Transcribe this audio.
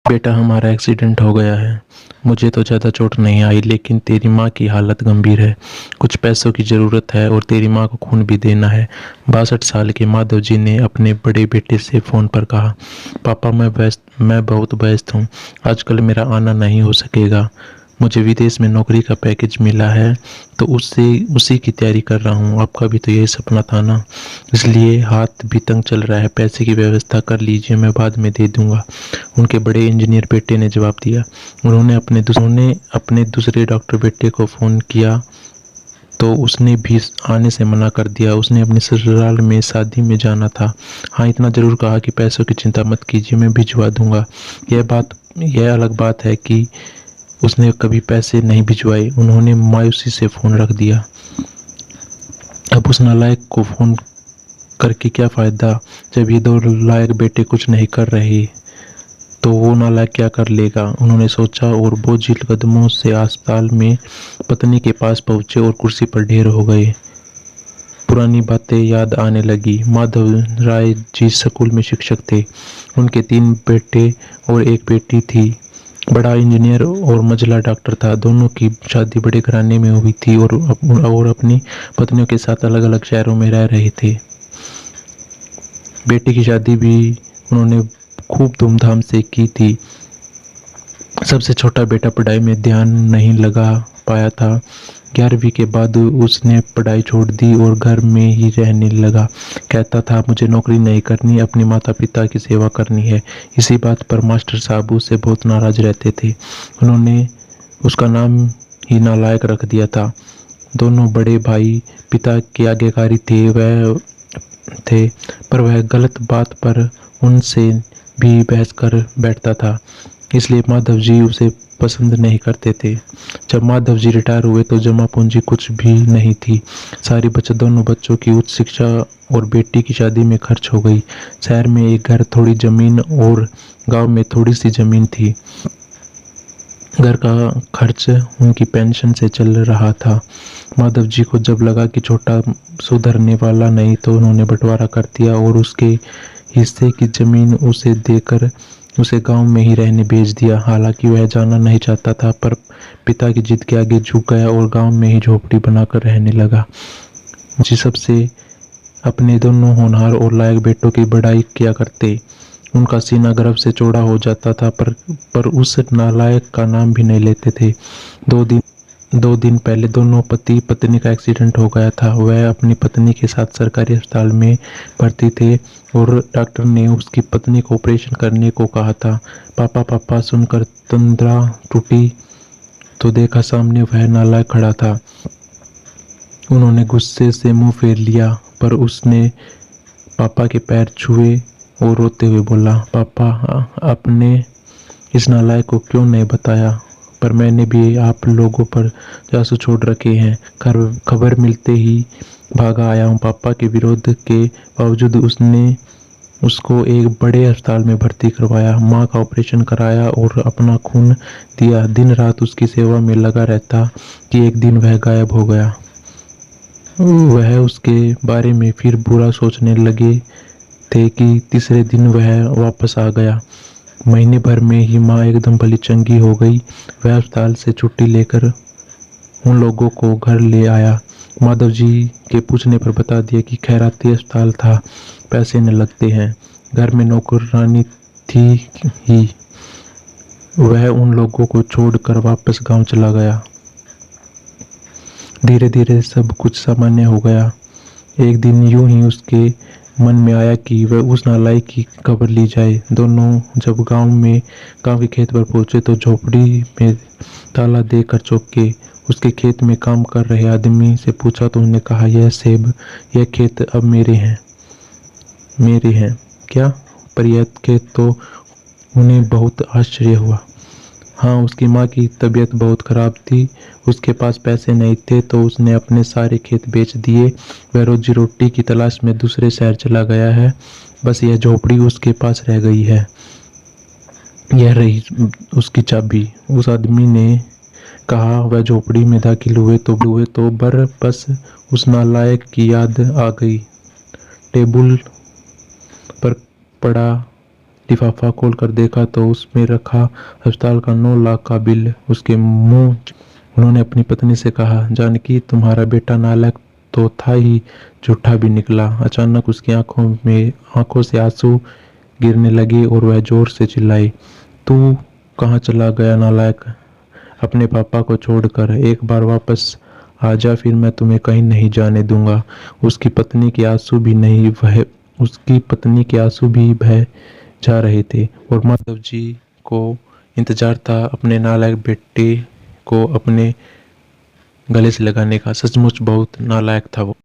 बेटा, हमारा एक्सीडेंट हो गया है। मुझे तो ज़्यादा चोट नहीं आई, लेकिन तेरी माँ की हालत गंभीर है। कुछ पैसों की ज़रूरत है और तेरी माँ को खून भी देना है। 62 साल के माधव जी ने अपने बड़े बेटे से फ़ोन पर कहा, पापा, मैं बहुत व्यस्त हूँ। आजकल मेरा आना नहीं हो सकेगा। मुझे विदेश में नौकरी का पैकेज मिला है, तो उससे उसी की तैयारी कर रहा हूँ। आपका भी तो यही सपना था ना, इसलिए हाथ भी तंग चल रहा है। पैसे की व्यवस्था कर लीजिए, मैं बाद में दे दूंगा। उनके बड़े इंजीनियर बेटे ने जवाब दिया। उन्होंने अपने दूसरे डॉक्टर बेटे को फ़ोन किया, तो उसने भी आने से मना कर दिया। उसने अपने ससुराल में शादी में जाना था। हाँ, इतना ज़रूर कहा कि पैसों की चिंता मत कीजिए, मैं भिजवा दूंगा। यह अलग बात है कि उसने कभी पैसे नहीं भिजवाए। उन्होंने मायूसी से फ़ोन रख दिया। अब उस नालायक को फ़ोन करके क्या फ़ायदा, जब ये दो लायक बेटे कुछ नहीं कर रहे, तो वो नालायक क्या कर लेगा। उन्होंने सोचा और बोझिल कदमों से अस्पताल में पत्नी के पास पहुंचे और कुर्सी पर ढेर हो गए। पुरानी बातें याद आने लगी। माधव राय जी स्कूल में शिक्षक थे। उनके 3 बेटे और एक बेटी थी। बड़ा इंजीनियर और मंझला डॉक्टर था। दोनों की शादी बड़े घराने में हुई थी और अपनी पत्नियों के साथ अलग अलग शहरों में रह रहे थे। बेटी की शादी भी उन्होंने खूब धूमधाम से की थी। सबसे छोटा बेटा पढ़ाई में ध्यान नहीं लगा पाया था। 11वीं के बाद उसने पढ़ाई छोड़ दी और घर में ही रहने लगा। कहता था, मुझे नौकरी नहीं करनी, अपने माता पिता की सेवा करनी है। इसी बात पर मास्टर साहब उससे बहुत नाराज रहते थे। उन्होंने उसका नाम ही नालायक रख दिया था। दोनों बड़े भाई पिता के आज्ञाकारी थे, पर वह गलत बात पर उनसे भी बहस कर बैठता था। इसलिए माधव जी उसे पसंद नहीं करते थे। जब माधव जी रिटायर हुए तो जमा पूंजी कुछ भी नहीं थी। सारी बचत दोनों बच्चों की उच्च शिक्षा और बेटी की शादी में खर्च हो गई। शहर में एक घर, थोड़ी जमीन और गांव में थोड़ी सी जमीन थी। घर का खर्च उनकी पेंशन से चल रहा था। माधव जी को जब लगा कि छोटा सुधरने वाला नहीं, तो उन्होंने बंटवारा कर दिया और उसके हिस्से की जमीन उसे देकर उसे गांव में ही रहने भेज दिया। हालांकि वह जाना नहीं चाहता था, पर पिता की जिद के आगे झुक गया और गांव में ही झोपड़ी बनाकर रहने लगा। जी सबसे अपने दोनों होनहार और लायक बेटों की बड़ाई किया करते। उनका सीना गर्व से चौड़ा हो जाता था, पर उस नालायक का नाम भी नहीं लेते थे। 2 दिन पहले दोनों पति पत्नी का एक्सीडेंट हो गया था। वह अपनी पत्नी के साथ सरकारी अस्पताल में भर्ती थे और डॉक्टर ने उसकी पत्नी को ऑपरेशन करने को कहा था। पापा पापा सुनकर तंद्रा टूटी तो देखा सामने वह नालायक खड़ा था। उन्होंने गुस्से से मुंह फेर लिया, पर उसने पापा के पैर छुए और रोते हुए बोला, पापा, आपने इस नालायक को क्यों नहीं बताया? पर मैंने भी आप लोगों पर जासूस छोड़ रखे हैं। खबर मिलते ही भागा आया हूँ। पापा के विरोध के बावजूद उसने उसको एक बड़े अस्पताल में भर्ती करवाया, माँ का ऑपरेशन कराया और अपना खून दिया। दिन रात उसकी सेवा में लगा रहता कि एक दिन वह गायब हो गया। वह उसके बारे में फिर बुरा सोचने लगे थे कि तीसरे दिन वह वापस आ गया। महीने भर में ही माँ एकदम भली चंगी हो गई। वह अस्पताल से छुट्टी लेकर उन लोगों को घर ले आया। माधव जी के पूछने पर बता दिया कि खैराती अस्पताल था, पैसे न लगते हैं, घर में नौकरानी थी ही। वह उन लोगों को छोड़कर वापस गांव चला गया। धीरे धीरे सब कुछ सामान्य हो गया। एक दिन यूं ही उसके मन में आया कि वह उस नालायक की खबर ली जाए। दोनों जब गांव के खेत पर पहुंचे तो झोपड़ी में ताला देकर चौंके। उसके खेत में काम कर रहे आदमी से पूछा तो उन्होंने कहा, यह खेत अब मेरे हैं क्या? पर यह खेत तो उन्हें बहुत आश्चर्य हुआ। हाँ, उसकी माँ की तबीयत बहुत खराब थी। उसके पास पैसे नहीं थे तो उसने अपने सारे खेत बेच दिए। वह रोजी रोटी की तलाश में दूसरे शहर चला गया है। बस यह झोपड़ी उसके पास रह गई है। यह रही उसकी चाबी। उस आदमी ने कहा। वह झोपड़ी में दाखिल हुए तो बस उस नालायक की याद आ गई। टेबल पर पड़ा लिफाफा खोलकर देखा तो उसमें रखा अस्पताल का 9 लाख का बिल उसके मुंह। उन्होंने अपनी पत्नी से कहा, जानकी तुम्हारा बेटा नालायक तो था ही, झूठा भी निकला। अचानक उसकी आंखों से आंसू गिरने लगे और वह जोर से चिल्लाई, तू कहाँ चला गया नालायक? अपने पापा को छोड़कर एक बार वापस आ जा, फिर मैं तुम्हें कहीं नहीं जाने दूंगा। उसकी पत्नी के आंसू भी बह जा रहे थे और माधव जी को इंतजार था अपने नालायक बेटे को अपने गले से लगाने का। सचमुच बहुत नालायक था वो।